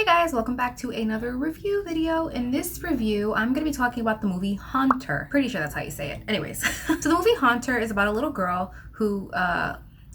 Guys, welcome back to another review video. In this review, I'm going to be talking about the movie Haunter. Pretty sure that's how you say it. Anyways, so the movie Haunter is about a little girl who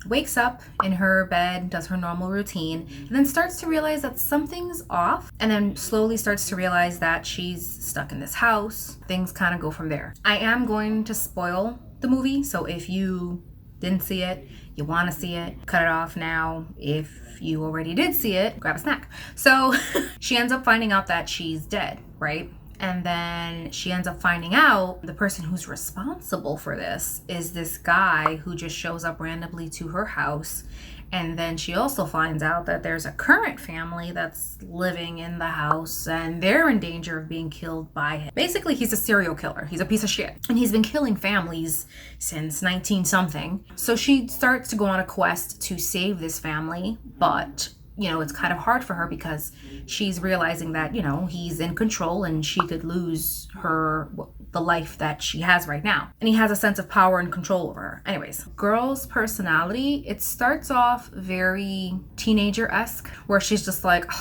wakes up in her bed, does her normal routine, and then starts to realize that something's off, and then slowly starts to realize that she's stuck in this house. Things kind of go from there. I am going to spoil the movie, so if you didn't see it, you want to see it, cut it off now. If you already did see it, grab a snack. So she ends up finding out that she's dead, right? And then she ends up finding out the person who's responsible for this is this guy who just shows up randomly to her house. And then she also finds out that there's a current family that's living in the house and they're in danger of being killed by him. Basically, he's a serial killer. He's a piece of shit. And he's been killing families since 19-something. So she starts to go on a quest to save this family, but it's kind of hard for her because she's realizing that, he's in control and she could lose the life that she has right now. And he has a sense of power and control over her. Anyways, girl's personality, it starts off very teenager-esque, where she's just like,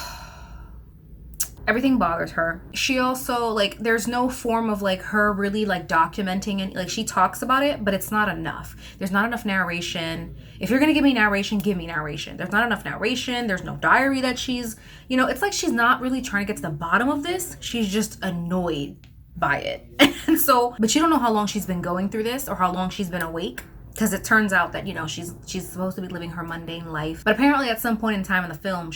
everything bothers her. She also, there's no form of, her really, documenting and, she talks about it, but it's not enough. There's not enough narration. If you're gonna give me narration, give me narration. There's not enough narration. There's no diary that she's, it's like she's not really trying to get to the bottom of this. She's just annoyed by it. And so, but you don't know how long she's been going through this or how long she's been awake. Because it turns out that, she's supposed to be living her mundane life. But apparently at some point in time in the film,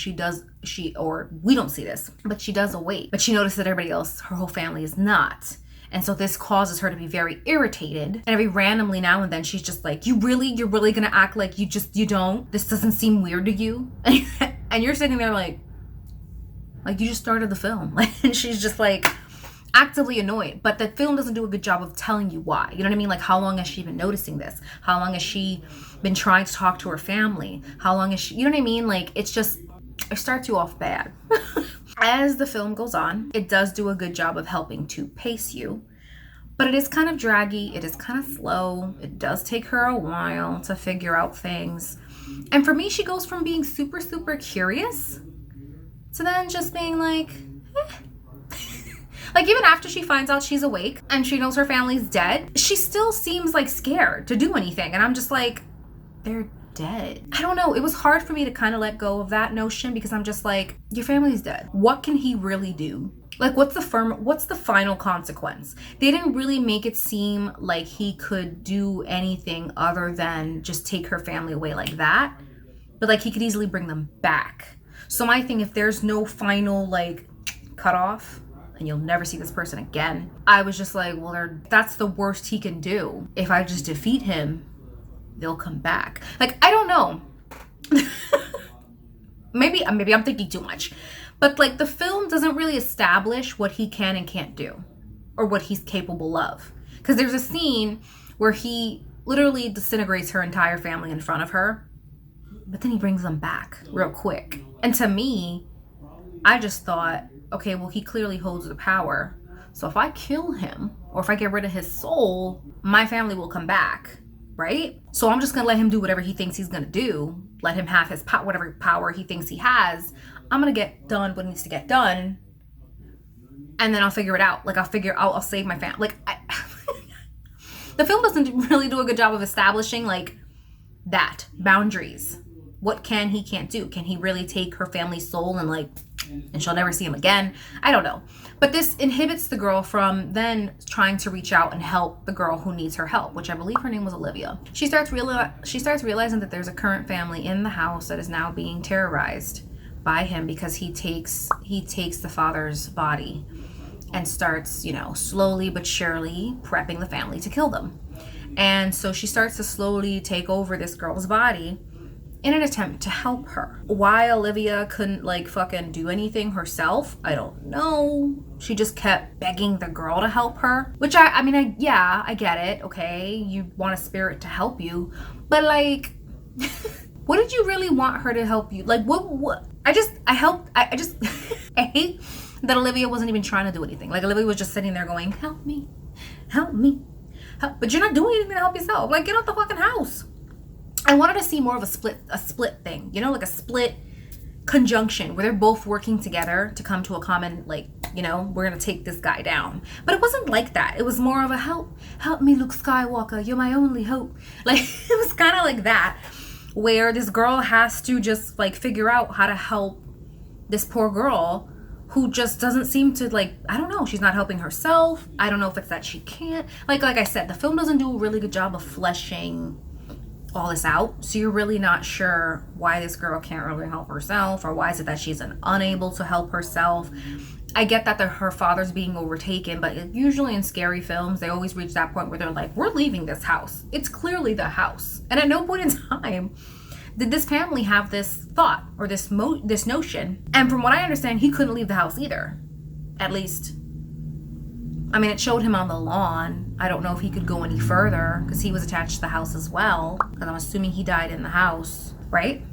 we don't see this, but she does awake. But she notices that everybody else, her whole family, is not. And so this causes her to be very irritated. And every randomly now and then, she's just like, you're really gonna act like you don't? This doesn't seem weird to you? And you're sitting there like you just started the film. And she's just like, actively annoyed, but the film doesn't do a good job of telling you why. You know what I mean? How long has she been noticing this? How long has she been trying to talk to her family? How long has she, you know what I mean? It starts you off bad. As the film goes on, it does do a good job of helping to pace you, but it is kind of draggy. It is kind of slow. It does take her a while to figure out things. And for me, she goes from being super, super curious to then just being even after she finds out she's awake and she knows her family's dead, she still seems scared to do anything. And I'm just like, they're dead. I don't know. It was hard for me to kind of let go of that notion because I'm just like, your family's dead. What can he really do? What's the final consequence? They didn't really make it seem like he could do anything other than just take her family away like that. But he could easily bring them back. So my thing, if there's no final cutoff, and you'll never see this person again, I was just like, well, that's the worst he can do. If I just defeat him, they'll come back. I don't know. maybe I'm thinking too much. But the film doesn't really establish what he can and can't do or what he's capable of. Because there's a scene where he literally disintegrates her entire family in front of her, but then he brings them back real quick. And to me, I just thought, okay, well, he clearly holds the power. So if I kill him or if I get rid of his soul, my family will come back, right? So I'm just going to let him do whatever he thinks he's going to do. Let him have his whatever power he thinks he has. I'm going to get done what needs to get done. And then I'll figure it out. I'll save my family. The film doesn't really do a good job of establishing that boundaries. What can he can't do? Can he really take her family's soul and she'll never see him again? I don't know. But this inhibits the girl from then trying to reach out and help the girl who needs her help, which I believe her name was Olivia. She starts realizing that there's a current family in the house that is now being terrorized by him because he takes the father's body and starts, slowly but surely prepping the family to kill them. And so she starts to slowly take over this girl's body in an attempt to help her. Why Olivia couldn't fucking do anything herself, I don't know. She just kept begging the girl to help her, which I get it. Okay, you want a spirit to help you, but what did you really want her to help you? What? I hate that Olivia wasn't even trying to do anything. Olivia was just sitting there going, help me, help me, help. But you're not doing anything to help yourself. Get out the fucking house. I wanted to see more of a split thing, a split conjunction where they're both working together to come to a common, like, you know, we're gonna take this guy down. But it wasn't like that. It was more of a help me, Luke Skywalker, you're my only hope. Like, it was kind of like that, where this girl has to just like figure out how to help this poor girl who just doesn't seem to, like, I don't know, she's not helping herself. I don't know if it's that she can't, like I said, the film doesn't do a really good job of fleshing all this out, so you're really not sure why this girl can't really help herself, or why is it that she's unable to help herself. I get that her father's being overtaken, but usually in scary films they always reach that point where they're like, we're leaving this house, it's clearly the house. And at no point in time did this family have this thought or this notion. And from what I understand, he couldn't leave the house either, at least. I mean, it showed him on the lawn. I don't know if he could go any further because he was attached to the house as well. Because I'm assuming he died in the house, right?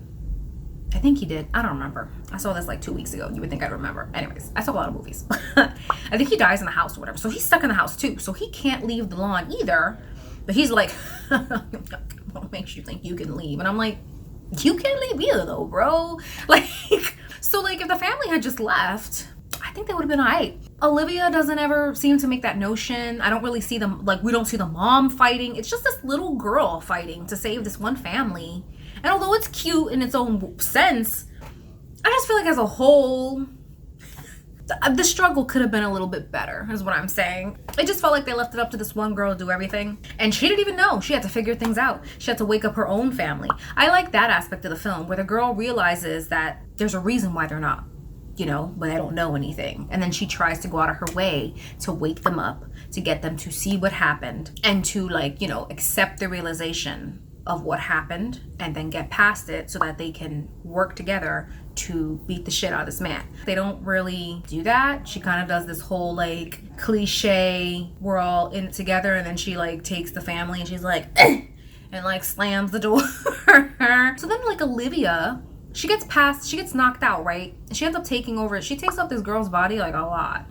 I think he did. I don't remember. I saw this like 2 weeks ago. You would think I'd remember. Anyways, I saw a lot of movies. I think he dies in the house or whatever. So he's stuck in the house too. So he can't leave the lawn either. But he's like, what makes you think you can leave? And I'm like, you can't leave either though, bro. Like, so like if the family had just left, I think they would have been all right. Olivia doesn't ever seem to make that notion. I don't really see them, like, we don't see the mom fighting. It's just this little girl fighting to save this one family. And although it's cute in its own sense, I just feel like as a whole, the struggle could have been a little bit better, is what I'm saying. It just felt like they left it up to this one girl to do everything. And she didn't even know. She had to figure things out. She had to wake up her own family. I like that aspect of the film, where the girl realizes that there's a reason why they're not, you know, but I don't know anything. And then she tries to go out of her way to wake them up, to get them to see what happened, and to, like, you know, accept the realization of what happened and then get past it so that they can work together to beat the shit out of this man. They don't really do that. She kind of does this whole like cliche, we're all in it together, and then she like takes the family and she's like and like slams the door. So then like Olivia, she gets knocked out, right? She ends up taking over. She takes up this girl's body like a lot.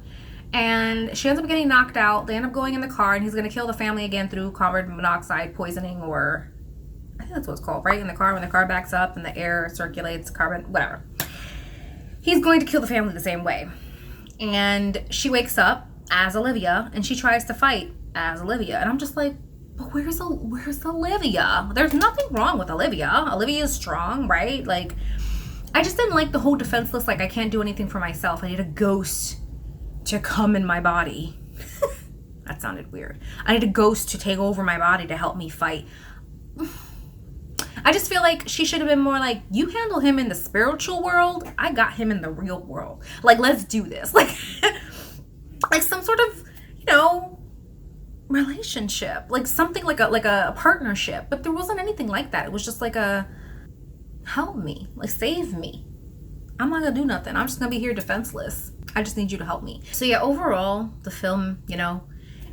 And she ends up getting knocked out. They end up going in the car, and he's going to kill the family again through carbon monoxide poisoning, or I think that's what it's called, right? In the car, when the car backs up and the air circulates, carbon, whatever. He's going to kill the family the same way. And she wakes up as Olivia, and she tries to fight as Olivia. And I'm just like, but where's Olivia? There's nothing wrong with Olivia. Olivia is strong, right? Like, I just didn't like the whole defenseless, like, I can't do anything for myself. I need a ghost to come in my body. That sounded weird. I need a ghost to take over my body to help me fight. I just feel like she should have been more like, you handle him in the spiritual world, I got him in the real world. Like, let's do this. Like, like some sort of, you know, relationship, like something like a partnership. But there wasn't anything like that. It was just like a help me, like save me. I'm not gonna do nothing. I'm just gonna be here defenseless. I just need you to help me. So yeah, overall, the film, you know,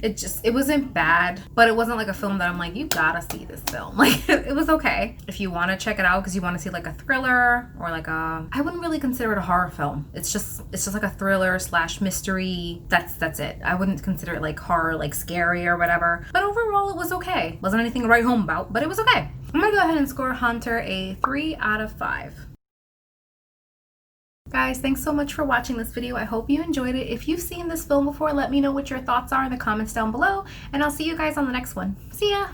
it wasn't bad, but it wasn't like a film that I'm like, you gotta see this film. Like, it was okay if you want to check it out because you want to see like a thriller or like a, I wouldn't really consider it a horror film. It's just like a thriller / mystery. That's it. I wouldn't consider it like horror, like scary or whatever. But overall, it was okay. Wasn't anything to write home about, but it was okay. I'm gonna go ahead and score Hunter a 3 out of 5. Guys, thanks so much for watching this video. I hope you enjoyed it. If you've seen this film before, let me know what your thoughts are in the comments down below, and I'll see you guys on the next one. See ya!